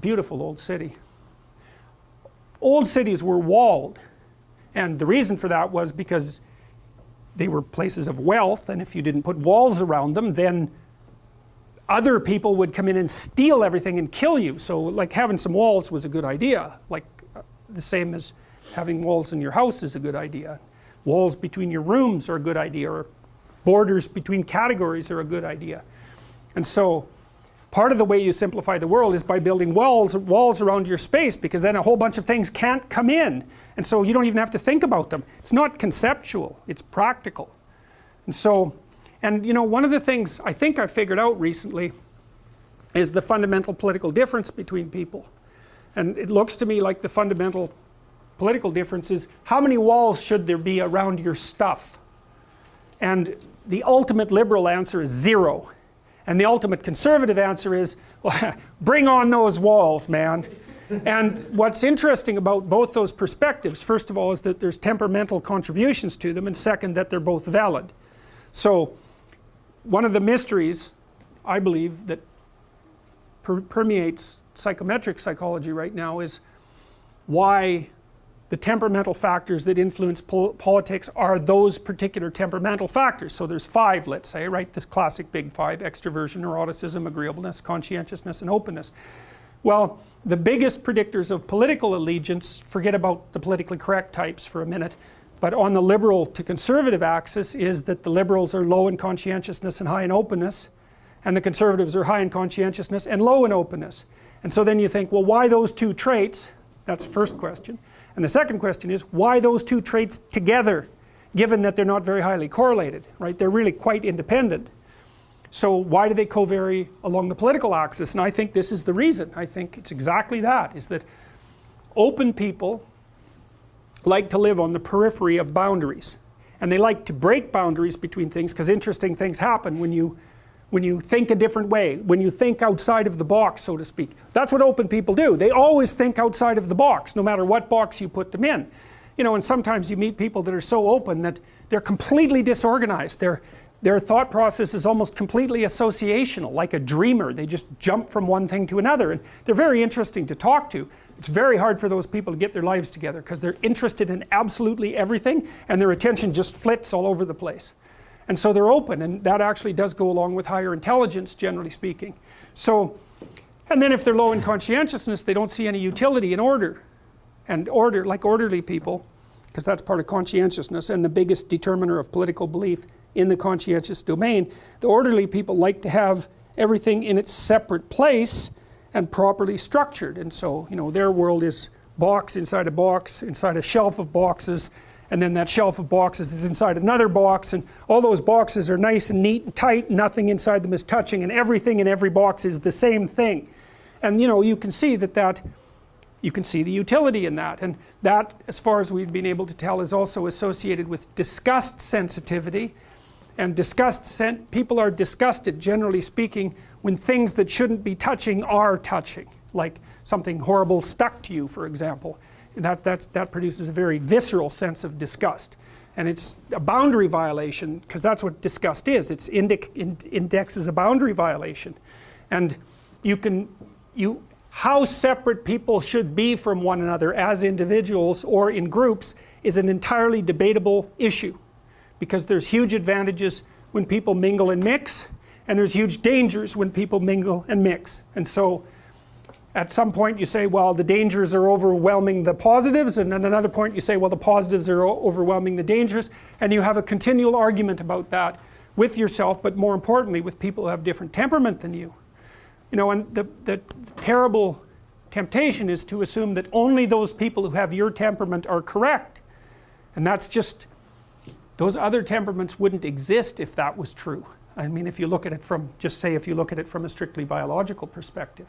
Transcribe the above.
Beautiful old city. Old cities were walled, and the reason for that was because they were places of wealth, and if you didn't put walls around them, then other people would come in and steal everything and kill you. So like having some walls was a good idea, like the same as having walls in your house is a good idea. Walls between your rooms are a good idea, or borders between categories are a good idea. And so part of the way you simplify the world is by building walls around your space, because then a whole bunch of things can't come in, and so you don't even have to think about them. It's not conceptual, it's practical. And so, and you know, one of the things I think I figured out recently is the fundamental political difference between people. And it looks to me like the fundamental political difference is how many walls should there be around your stuff? And the ultimate liberal answer is 0. And the ultimate conservative answer is, well, bring on those walls, man. And what's interesting about both those perspectives, first of all, is that there's temperamental contributions to them, and second, that they're both valid. So one of the mysteries, I believe, that permeates psychometric psychology right now is why the temperamental factors that influence politics are those particular temperamental factors. So there's 5, let's say, right? This classic big 5: extroversion, neuroticism, agreeableness, conscientiousness, and openness. Well, the biggest predictors of political allegiance, forget about the politically correct types for a minute, but on the liberal to conservative axis is that the liberals are low in conscientiousness and high in openness, and the conservatives are high in conscientiousness and low in openness. And so then you think, well, why those two traits? That's the first question. And the second question is, why those two traits together, given that they're not very highly correlated, right? They're really quite independent. So why do they co-vary along the political axis? And I think this is the reason. I think it's exactly that, is that open people like to live on the periphery of boundaries. And they like to break boundaries between things, because interesting things happen when you think a different way, when you think outside of the box, so to speak. That's what open people do. They always think outside of the box, no matter what box you put them in. You know, and sometimes you meet people that are so open that they're completely disorganized. Their thought process is almost completely associational, like a dreamer. They just jump from one thing to another, and they're very interesting to talk to. It's very hard for those people to get their lives together, because they're interested in absolutely everything, and their attention just flits all over the place. And so they're open, and that actually does go along with higher intelligence, generally speaking. So, and then if they're low in conscientiousness, they don't see any utility in order. And order, like orderly people, because that's part of conscientiousness and the biggest determiner of political belief in the conscientious domain, the orderly people like to have everything in its separate place and properly structured. And so, you know, their world is box, inside a shelf of boxes, and then that shelf of boxes is inside another box, and all those boxes are nice and neat and tight, nothing inside them is touching, and everything in every box is the same thing. And you know, you can see you can see the utility in that, and that, as far as we've been able to tell, is also associated with disgust sensitivity. And people are disgusted, generally speaking, when things that shouldn't be touching are touching, like something horrible stuck to you, for example. That produces a very visceral sense of disgust, and it's a boundary violation, because that's what disgust is. It's indexes a boundary violation, and how separate people should be from one another as individuals or in groups is an entirely debatable issue, because there's huge advantages when people mingle and mix, and there's huge dangers when people mingle and mix. And so at some point you say, well, the dangers are overwhelming the positives, and at another point you say, well, the positives are overwhelming the dangers, and you have a continual argument about that with yourself, but more importantly with people who have different temperament than you. You know, and the terrible temptation is to assume that only those people who have your temperament are correct, and that's just, those other temperaments wouldn't exist if that was true. I mean, if you look at it from, just say if you look at it from a strictly biological perspective.